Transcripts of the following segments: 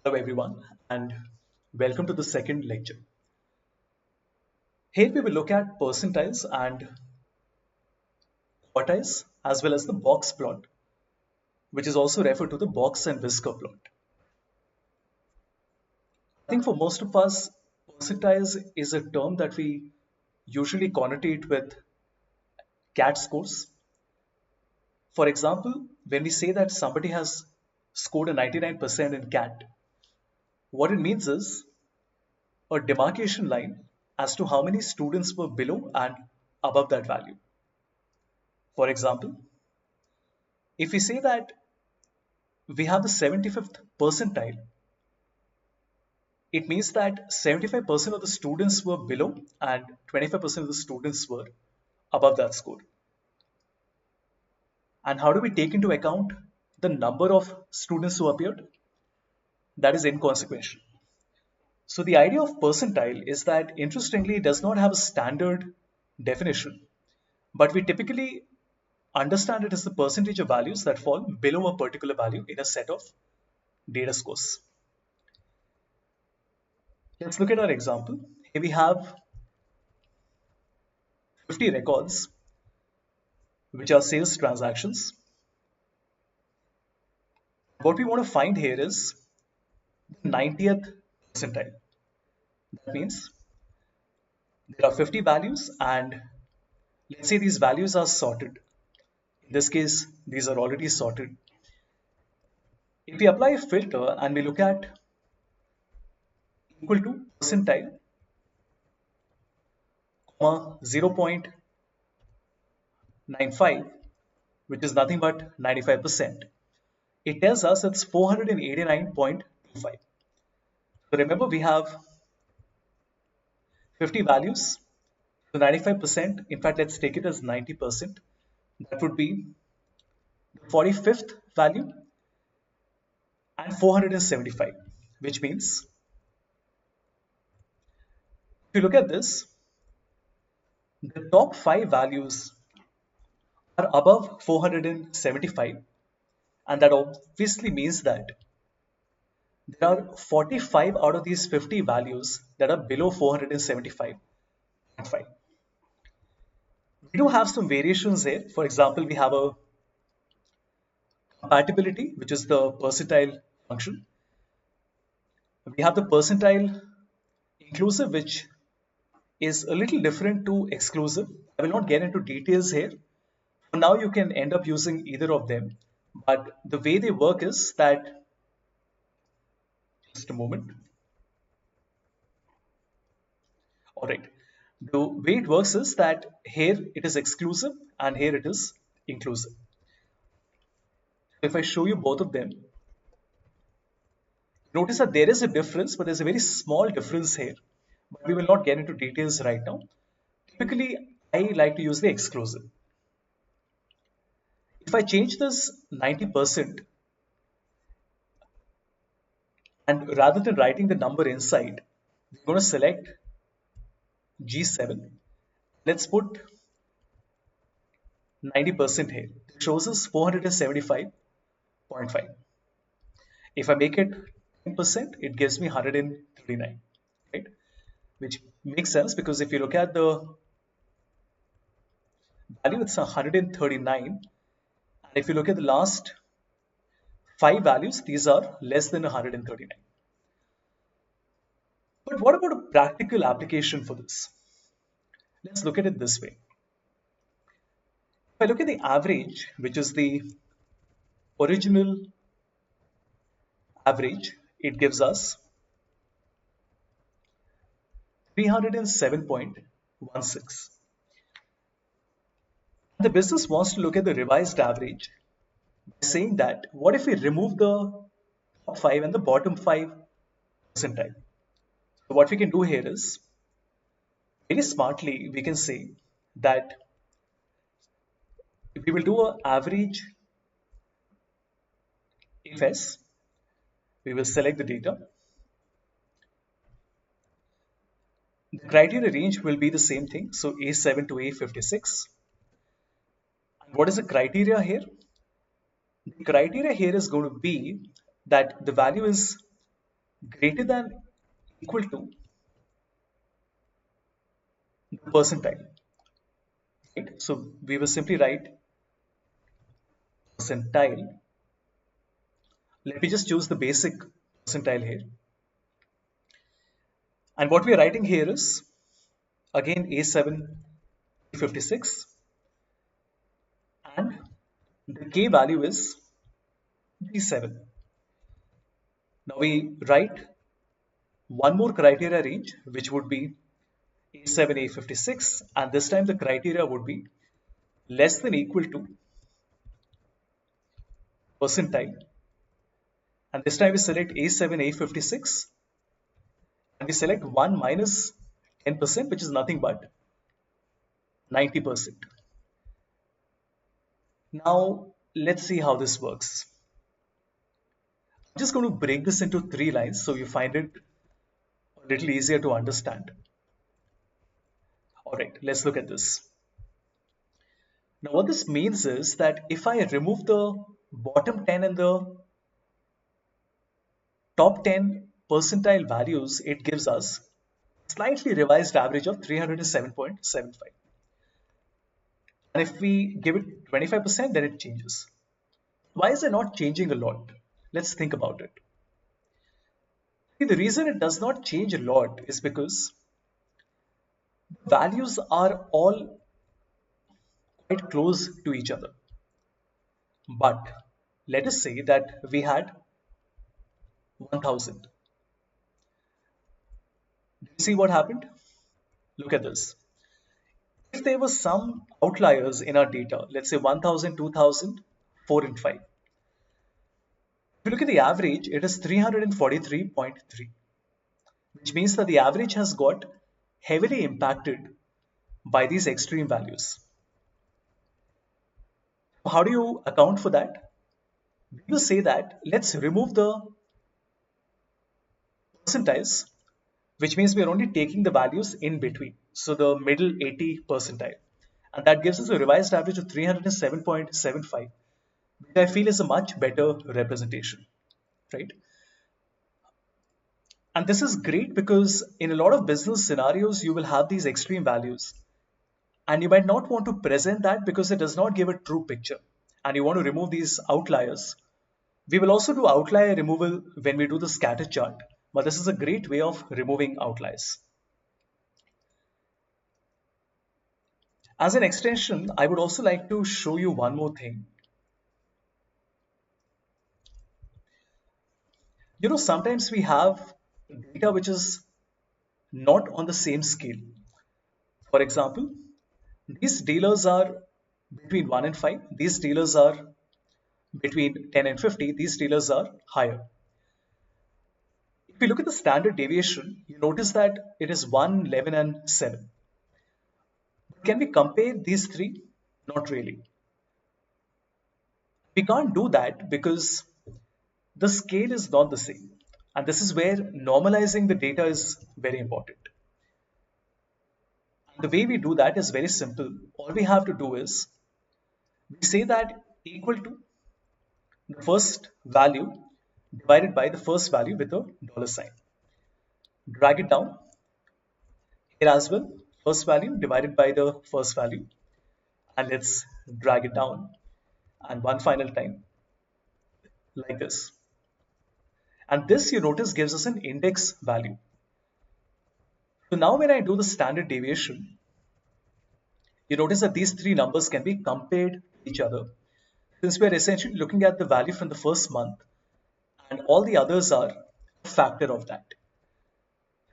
Hello everyone and welcome to the second lecture. Here we will look at percentiles and quartiles as well as the box plot, which is also referred to the box and whisker plot. I think for most of us, percentiles is a term that we usually connotate with CAT scores. For example, when we say that somebody has scored a 99% in CAT, what it means is a demarcation line as to how many students were below and above that value. For example, if we say that we have the 75th percentile, it means that 75% of the students were below and 25% of the students were above that score. And how do we take into account the number of students who appeared? That is inconsequential. So the idea of percentile is that, interestingly, it does not have a standard definition, but we typically understand it as the percentage of values that fall below a particular value in a set of data scores. Let's look at our example. Here we have 50 records, which are sales transactions. What we want to find here is the 90th percentile. That means there are 50 values, and let's say these values are sorted. In this case, these are already sorted. If we apply a filter and we look at equal to percentile, 0.95, which is nothing but 95%, it tells us it's 489.25. So remember, we have 50 values, so 95%, in fact, let's take it as 90%. That would be the 45th value and 475, which means if you look at this, the top 5 values are above 475, and that obviously means that there are 45 out of these 50 values that are below 475.5. We do have some variations here. For example, we have a compatibility, which is the percentile function. We have the percentile inclusive, which is a little different to exclusive. I will not get into details here. For now, you can end up using either of them. But the way they work is that, just a moment. All right. The way it works is that here it is exclusive and here it is inclusive. If I show you both of them, notice that there is a difference, but there's a very small difference here. But we will not get into details right now. Typically, I like to use the exclusive. If I change this 90%, and rather than writing the number inside, we're going to select G7. Let's put 90% here. It shows us 475.5. If I make it 10%, it gives me 139, right? Which makes sense because if you look at the value, it's 139. And if you look at the last 5 values, these are less than 139. But what about a practical application for this? Let's look at it this way. If I look at the average, which is the original average, it gives us 307.16. The business wants to look at the revised average by saying that what if we remove the top 5 and the bottom 5 percentile? So what we can do here is, very smartly, we can say that if we will do an average FS, we will select the data. The criteria range will be the same thing, so A7 to A56. And what is the criteria here? The criteria here is going to be that the value is greater than equal to the percentile, right? So we will simply write percentile. Let me just choose the basic percentile here. And what we are writing here is, again, A7, 56, and the K value is D7. Now we write one more criteria range, which would be A7, A56, and this time the criteria would be less than equal to percentile. And this time we select A7, A56, and we select 1 minus 10%, which is nothing but 90%. Now let's see how this works. I'm just going to break this into 3 lines so you find it a little easier to understand. All right, let's look at this. Now what this means is that if I remove the bottom 10 and the top 10 percentile values, it gives us a slightly revised average of 307.75. And if we give it 25%, then it changes. Why is it not changing a lot? Let's think about it. See, the reason it does not change a lot is because values are all quite close to each other. But let us say that we had 1000. Do you see what happened? Look at this. If there were some outliers in our data, let's say 1000, 2000, 4 and 5. If you look at the average, it is 343.3, which means that the average has got heavily impacted by these extreme values. How do you account for that? We will say that let's remove the percentiles, which means we are only taking the values in between. So the middle 80 percentile. And that gives us a revised average of 307.75, which I feel is a much better representation, right? And this is great because in a lot of business scenarios, you will have these extreme values. And you might not want to present that because it does not give a true picture. And you want to remove these outliers. We will also do outlier removal when we do the scatter chart. But this is a great way of removing outliers. As an extension, I would also like to show you one more thing. You know, sometimes we have data which is not on the same scale. For example, these dealers are between 1 and 5. These dealers are between 10 and 50. These dealers are higher. If you look at the standard deviation, you notice that it is 1, 11, and 7. Can we compare these three? Not really. We can't do that because the scale is not the same. And this is where normalizing the data is very important. The way we do that is very simple. All we have to do is we say that equal to the first value divided by the first value with a dollar sign. Drag it down here as well. First value divided by the first value. And let's drag it down. And one final time, like this. And this, you notice, gives us an index value. So now when I do the standard deviation, you notice that these three numbers can be compared to each other. Since we're essentially looking at the value from the first month, and all the others are a factor of that.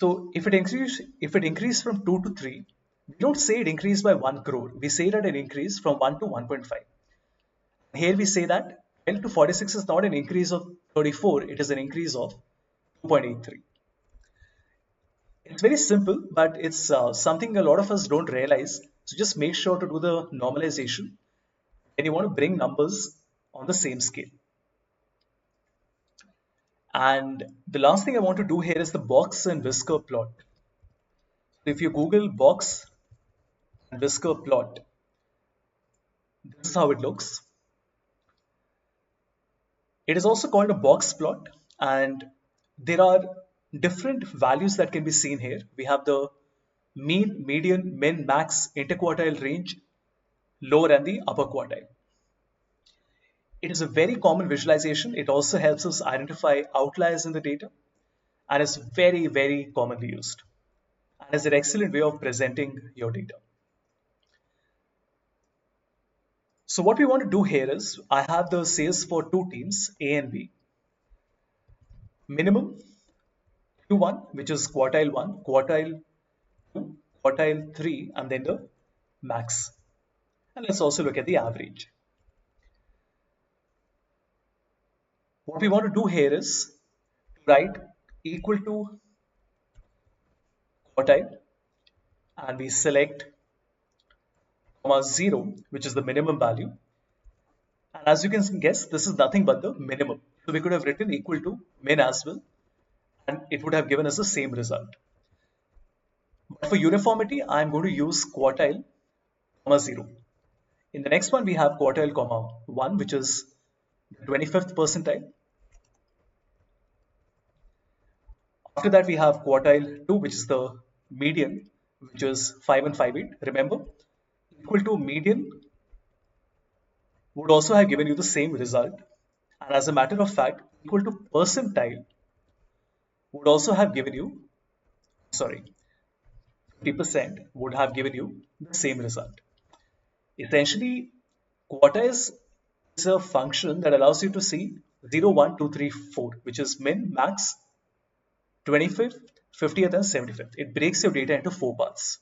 So if it increased from 2 to 3, we don't say it increased by 1 crore. We say that it increased from 1 to 1.5. Here we say that 12 to 46 is not an increase of 34, it is an increase of 2.83. It's very simple, but it's something a lot of us don't realize. So just make sure to do the normalization and you want to bring numbers on the same scale. And the last thing I want to do here is the box and whisker plot. If you Google box and whisker plot, this is how it looks. It is also called a box plot, and there are different values that can be seen here. We have the mean, median, min, max, interquartile range, lower and the upper quartile. It is a very common visualization. It also helps us identify outliers in the data and is very, very commonly used and is an excellent way of presenting your data. So what we want to do here is I have the sales for two teams, A and B. Minimum Q1, which is quartile 1, quartile 2, quartile 3, and then the max. And let's also look at the average. What we want to do here is write equal to quartile, and we select comma 0, which is the minimum value. And as you can guess, this is nothing but the minimum. So we could have written equal to min as well, and it would have given us the same result. But for uniformity, I'm going to use quartile comma 0. In the next one, we have quartile comma 1, which is the 25th percentile. After that, we have quartile 2, which is the median, which is 5 and 5/8. Remember, equal to median would also have given you the same result. And as a matter of fact, equal to percentile would also have given you, sorry, 50% would have given you the same result. Essentially, quartiles is a function that allows you to see 0, 1, 2, 3, 4, which is min, max, 25th, 50th, and 75th. It breaks your data into 4 parts.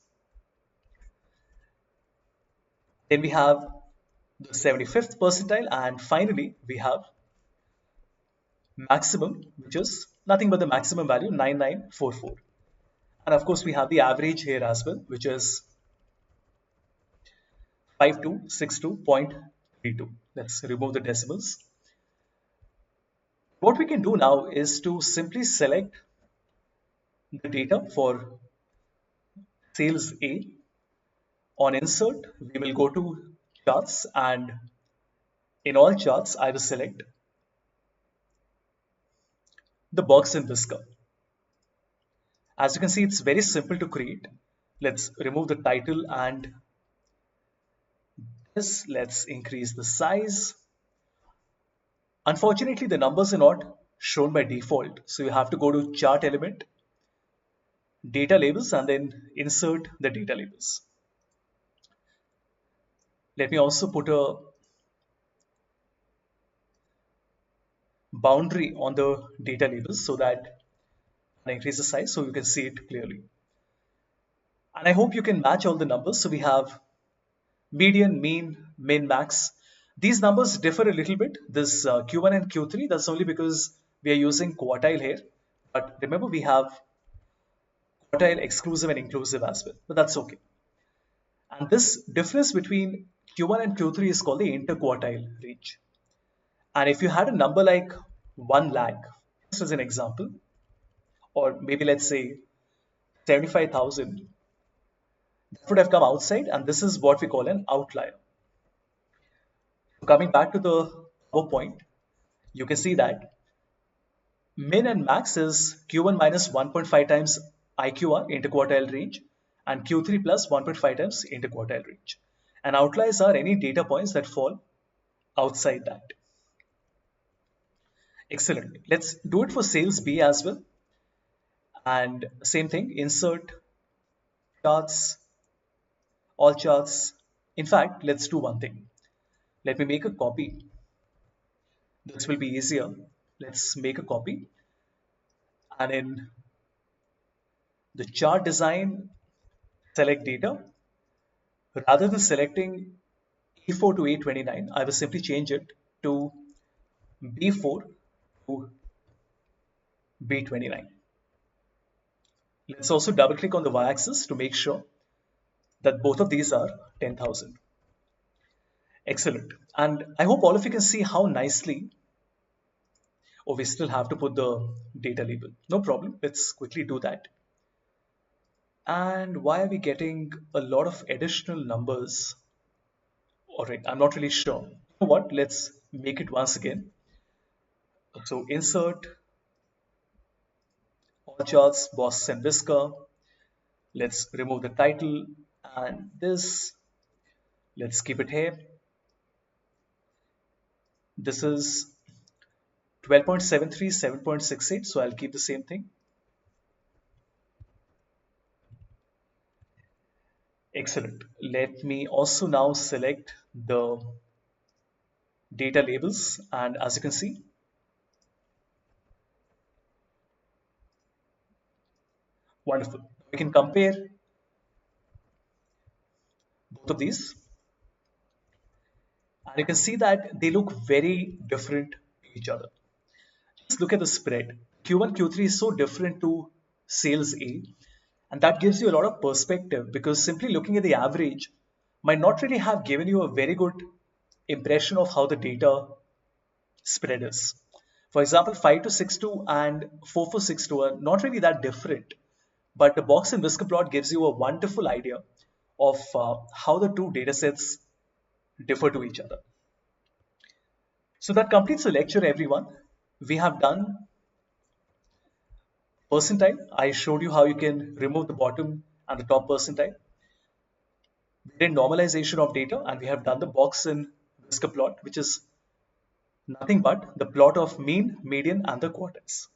Then we have the 75th percentile, and finally we have maximum, which is nothing but the maximum value, 9944. And of course, we have the average here as well, which is 5262.32. Let's remove the decimals. What we can do now is to simply select the data for sales A. On insert, we will go to charts, and in all charts, I will select the box and whisker. As you can see, it's very simple to create. Let's remove the title and this. Let's increase the size. Unfortunately, the numbers are not shown by default. So you have to go to chart element, data labels, and then insert the data labels. Let me also put a boundary on the data labels so that I increase the size so you can see it clearly. And I hope you can match all the numbers. So we have median, mean, min, max. These numbers differ a little bit. This Q1 and Q3, that's only because we are using quartile here. But remember, we have quartile exclusive and inclusive as well, but that's okay. And this difference between Q1 and Q3 is called the interquartile range. And if you had a number like 1 lakh, just as an example, or maybe let's say 75,000, that would have come outside, and this is what we call an outlier. Coming back to the PowerPoint, you can see that min and max is Q1 minus 1.5 times IQR interquartile range and Q3 plus 1.5 times interquartile range. And outliers are any data points that fall outside that. Excellent. Let's do it for sales B as well. And same thing, insert charts, all charts. In fact, let's do one thing. Let me make a copy. This will be easier. Let's make a copy. And in the chart design, select data. Rather than selecting E4 to A29, I will simply change it to B4 to B29. Let's also double click on the y-axis to make sure that both of these are 10,000. Excellent. And I hope all of you can see how nicely, oh, we still have to put the data label. No problem. Let's quickly do that. And why are we getting a lot of additional numbers? All right, I'm not really sure. You know what? Let's make it once again. So insert all charts, box and whisker. Let's remove the title and this. Let's keep it here. This is 12.73, 7.68, so I'll keep the same thing. Excellent. Let me also now select the data labels, and as you can see, wonderful. We can compare both of these, and you can see that they look very different to each other. Just look at the spread. Q1, Q3 is so different to sales A, and that gives you a lot of perspective because simply looking at the average might not really have given you a very good impression of how the data spread is. For example, 5262 and 4462 are not really that different, but the box and whisker plot gives you a wonderful idea of how the two data sets differ to each other. So that completes the lecture, everyone. We have done percentile. I showed you how you can remove the bottom and the top percentile. We did normalization of data, and we have done the box and whisker plot, which is nothing but the plot of mean, median, and the quartiles.